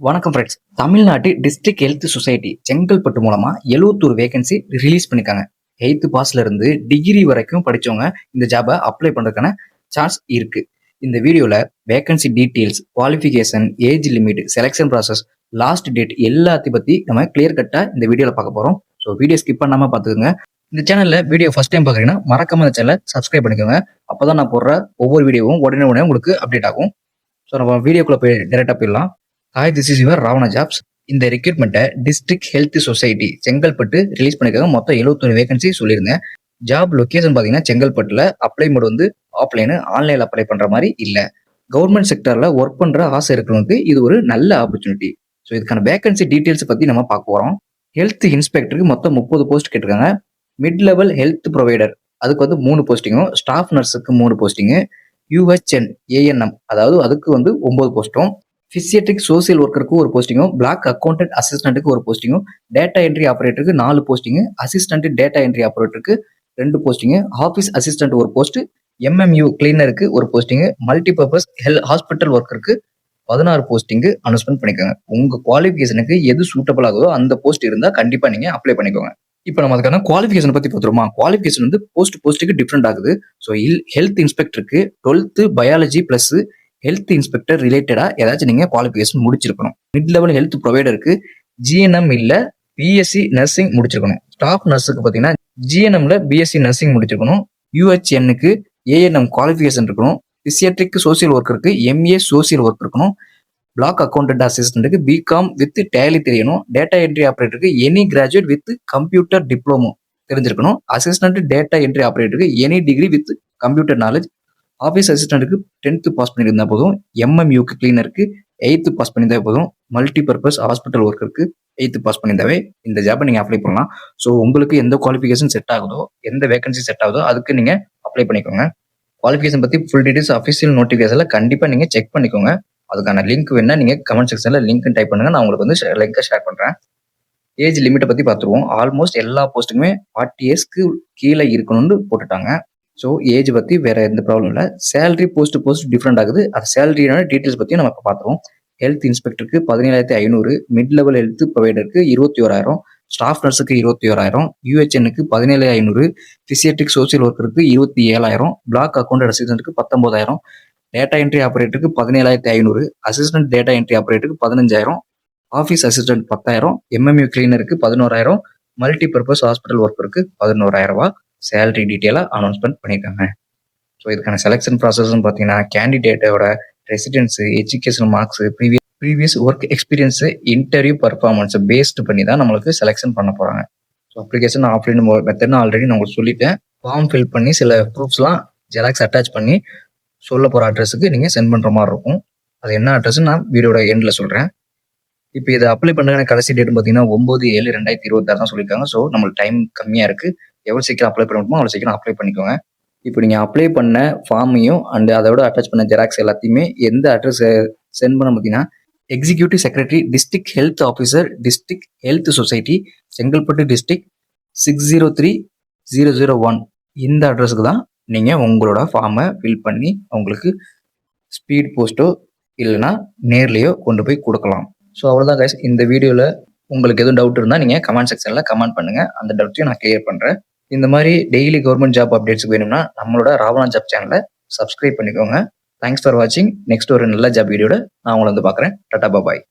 வணக்கம் ஃப்ரெண்ட்ஸ். தமிழ்நாட்டு district health society Chengalpattu மூலமா 71 வேகன்சி ரிலீஸ் பண்ணிருக்காங்க. 8th பாஸ்ல இருந்து டிகிரி வரைக்கும் படிச்சவங்க இந்த ஜாபை அப்ளை பண்றதுக்கான சான்ஸ் இருக்கு. இந்த வீடியோல vacancy details, qualification, age limit, selection process, last date எல்லாத்தையும் பத்தி நம்ம கிளியர் கட்டா இந்த வீடியோல பார்க்க போறோம். ஸோ வீடியோ ஸ்கிப் பண்ணாம பார்த்துக்கோங்க. இந்த சேனல்ல வீடியோ ஃபர்ஸ்ட் டைம் பார்க்குறீங்கன்னா மறக்காம இந்த சேனலை சப்ஸ்கிரைப் பண்ணிக்கோங்க. அப்பதான் நான் போடுற ஒவ்வொரு வீடியோவும் உடனே உங்களுக்கு அப்டேட் ஆகும். ஸோ நம்ம வீடியோக்குள்ள போய் டைரக்டா போயிடலாம். Hi, this is your Ravana jobs. இந்த ரெக்ரூட்மெண்ட்டை district health society Chengalpattu release பண்ணிருக்காங்க. மொத்தம் 71 வேகன்சி சொல்லியிருந்தேன். ஜாப் லொகேஷன் பார்த்தீங்கன்னா செங்கல்பட்டுல. அப்ளை மோட் வந்து ஆஃப்லைனு, ஆன்லைனில் அப்ளை பண்ற மாதிரி இல்லை. கவர்மெண்ட் செக்டர்ல ஒர்க் பண்ற ஆசை இருக்கிறவங்களுக்கு இது ஒரு நல்ல ஆப்பர்ச்சுனிட்டி. ஸோ இதுக்கான வேகன்சி டீட்டெயில்ஸ் பத்தி நம்ம பார்க்க போறோம். ஹெல்த் இன்ஸ்பெக்டருக்கு மொத்தம் 30 போஸ்ட் கேட்டிருக்காங்க. மிட் லெவல் ஹெல்த் ப்ரொவைடர் அதுக்கு வந்து 3 போஸ்டிங்கும், ஸ்டாஃப் நர்ஸுக்கு 3 போஸ்டிங்கு, யூஹெச்என் ஏஎன்எம் அதாவது அதுக்கு வந்து 9 போஸ்டும், பிசியட்ரிக் சோசியல் ஒர்க்கருக்கு ஒரு போஸ்டிங்கும், பிளாக் அக்கௌண்டன்ட் அசிஸ்டன்ட்டுக்கு ஒரு போஸ்டிங்கும், டேட்டா என்ட்ரி ஆபரேட்டருக்கு 4 போஸ்டிங்கு, அசிஸ்டன்ட் டேட்டா என்ட்ரி ஆபரேட்டருக்கு 2 போஸ்டிங்கு, ஆஃபீஸ் அசிஸ்டன்ட் ஒரு போஸ்ட், எம்எம்யூ கிளீனருக்கு ஒரு போஸ்டிங்கு, மல்டிபர்பஸ் ஹாஸ்பிட்டல் ஒர்க்கருக்கு 16 போஸ்டிங்கு அனௌன்ஸ்மெண்ட் பண்ணிக்கோங்க. உங்க குவாலிஃபிகேஷனுக்கு எது சூட்டபிள் ஆகுதோ அந்த போஸ்ட் இருந்தா கண்டிப்பா நீங்க அப்ளை பண்ணிக்கோங்க. இப்போ நம்ம அதுக்கான குவாலிஃபிகேஷன் பத்தி பார்த்துருமா? குவாலிஃபிகேஷன் வந்து போஸ்ட்டுக்கு டிஃப்ரெண்ட் ஆகுது. ஸோ ஹெல்த் இன்ஸ்பெக்டருக்கு 12th biology plus health inspector ரிலேட்டடா ஏதாச்சும் நீங்க குவாலிஃபிகேஷன் முடிச்சிருக்கணும். மிட் லெவல் ஹெல்த் ப்ரொவைடருக்கு ஜிஎன்எம் இல்ல பிஎஸ்சி நர்சிங் முடிச்சிருக்கணும். ஸ்டாஃப் நர்ஸுக்கு பார்த்தீங்கன்னா ஜிஎன்எம்ல பிஎஸ்சி நர்சிங் முடிச்சிருக்கணும். யூஹெச்என்னுக்கு ஏஎன்எம் குவாலிஃபிகேஷன் இருக்கணும். பிசியாட்ரிக் சோசியல் ஒர்க்கருக்கு எம்ஏ சோசியல் ஒர்க் இருக்கணும். பிளாக் அக்கௌண்டன்ட் அசிஸ்டன்ட்டுக்கு பிகாம் வித் டேலி தெரியணும். டேட்டா என்ட்ரி ஆபரேட்டருக்கு any graduate with computer diploma தெரிஞ்சிருக்கணும். அசிஸ்டன்ட் டேட்டா என்ட்ரி ஆபரேட்டருக்கு any degree with computer knowledge. Office அசிஸ்டன்ட்டுக்கு 10th pass பண்ணியிருந்தா போதும். எம்எம்யூக்கு கிளீனருக்கு 8th பாஸ் பண்ணியிருந்தா போதும். மல்டிபர்பஸ் ஹாஸ்பிட்டல் ஒர்க்கருக்கு 8th பாஸ் பண்ணியிருந்தாவே இந்த ஜாப்பை நீங்கள் அப்ளை பண்ணலாம். ஸோ உங்களுக்கு எந்த குவாலிஃபிகேஷன் செட் ஆகுதோ, எந்த வேகன்சி செட் ஆகுதோ அதுக்கு நீங்கள் அப்ளை பண்ணிக்கோங்க. குவாலிஃபிகேஷன் பற்றி ஃபுல் டீடைல்ஸ் அஃபிஷியல் நோட்டிஃபிகேஷனில் கண்டிப்பாக நீங்கள் செக் பண்ணிக்கோங்க. அதுக்கான லிங்க் வேணா நீங்கள் கமெண்ட் செக்ஷனில் லிங்க் டைப் பண்ணுங்க. நான் உங்களுக்கு வந்து லிங்கை ஷேர் பண்ணுறேன். ஏஜ் லிமிட்டை பற்றி பார்த்துருவோம். ஆல்மோஸ்ட் எல்லா போஸ்ட்டுக்குமே 40 இயர்ஸ்க்கு கீழே இருக்கணும்னு போட்டுட்டாங்க. ஸோ ஏஜ் பற்றி வேற எந்த ப்ராப்ளம் இல்லை. சேலரி போஸ்ட் டிஃப்ரெண்ட் ஆகுது. அது சேலரியான டீட்டெயில்ஸ் பற்றி நம்ம இப்போ பார்த்துருவோம். ஹெல்த் இன்ஸ்பெக்டருக்கு 17,500, மிட் லெவல் ஹெல்த் ப்ரொவைடருக்கு 21,000, ஸ்டாஃப் நர்ஸுக்கு 21,000, யூஹெச்என்னுக்கு 17,500, பிசியட்ரிக் சோசியல் ஒர்க்கருக்கு 27,000, பிளாக் அக்கௌண்ட் அசிஸ்டன்ட்டுக்கு 19,000, டேட்டா என்ட்ரி ஆபரேட்டருக்கு 17,500, அசிஸ்டன்ட் டேட்டா என்ட்ரி ஆபரேட்டருக்கு 15,000, ஆஃபீஸ் அசிஸ்டன்ட் 10,000, எம்எம்யூ கிளீனருக்கு 11,000, மல்டிபர்பஸ் ஹாஸ்பிட்டல் ஒர்க்கருக்கு 11,000 ரூபாய் சேலரி டீட்டெயிலாக அனௌன்ஸ்மெண்ட் பண்ணியிருக்காங்க. ஸோ இதுக்கான செலெக்ஷன் ப்ராசஸ்ன்னு பார்த்தீங்கன்னா கேண்டிடேட்டோட residence, education marks, previous work experience, interview பர்ஃபார்மன்ஸை பேஸ்டு பண்ணி தான் நம்மளுக்கு செலெக்ஷன் பண்ண போகிறாங்க. ஸோ அப்ளிகேஷன் ஆஃப்லைன் மெத்தட்னு ஆல்ரெடி நான் உங்களுக்கு சொல்லிட்டேன். ஃபார்ம் ஃபில் பண்ணி சில ப்ரூஃப்ஸ்லாம் ஜெராக்ஸ் அட்டாச் பண்ணி சொல்ல போகிற அட்ரஸுக்கு நீங்கள் சென்ட் பண்ணுற மாதிரி இருக்கும். அது என்ன அட்ரஸ்ன்னு நான் வீடியோட எண்டில் சொல்கிறேன். இப்போ இதை அப்ளை பண்ணுறதுக்கான கடைசி டேட்னு பார்த்தீங்கன்னா 9/7/2026 தான் சொல்லியிருக்காங்க. ஸோ நம்மளுக்கு டைம் கம்மியாக இருக்குது. எவ்வளோ சீக்கிரம் அப்ளை பண்ண முடியுமோ அவ்வளோ சீக்கிரம் அப்ளை பண்ணிக்கோங்க. இப்போ நீங்கள் அப்ளை பண்ண ஃபார்மையும் அண்ட் அதோட அட்டாச் பண்ண ஜெராக்ஸ் எல்லாத்தையுமே எந்த அட்ரஸ் சென்ட் பண்ண பார்த்தீங்கன்னா executive secretary, district health officer, district health society, Chengalpattu district 603001 இந்த அட்ரஸுக்கு தான் நீங்கள் உங்களோட ஃபார்மை ஃபில் பண்ணி அவங்களுக்கு ஸ்பீட் போஸ்ட்டோ இல்லைன்னா நேர்லேயோ கொண்டு போய் கொடுக்கலாம். ஸோ அவ்வளோதான் கைஸ். இந்த வீடியோவில் உங்களுக்கு எதுவும் டவுட் இருந்தால் நீங்கள் கமெண்ட் செக்ஷனில் கமெண்ட் பண்ணுங்கள். அந்த டவுட்டையும் நான் கிளியர் பண்ணுறேன். இந்த மாதிரி டெய்லி கவர்மெண்ட் ஜாப் அப்டேட்ஸ் வேணும்னா நம்மளோட ராவணா ஜாப் சேனலை சப்ஸ்கிரைப் பண்ணிக்கோங்க. தேங்க்ஸ் ஃபார் வாட்சிங். நெக்ஸ்ட் ஒரு நல்ல ஜாப் வீடியோட நான் உங்களை வந்து பார்க்குறேன். டாடா பாய்.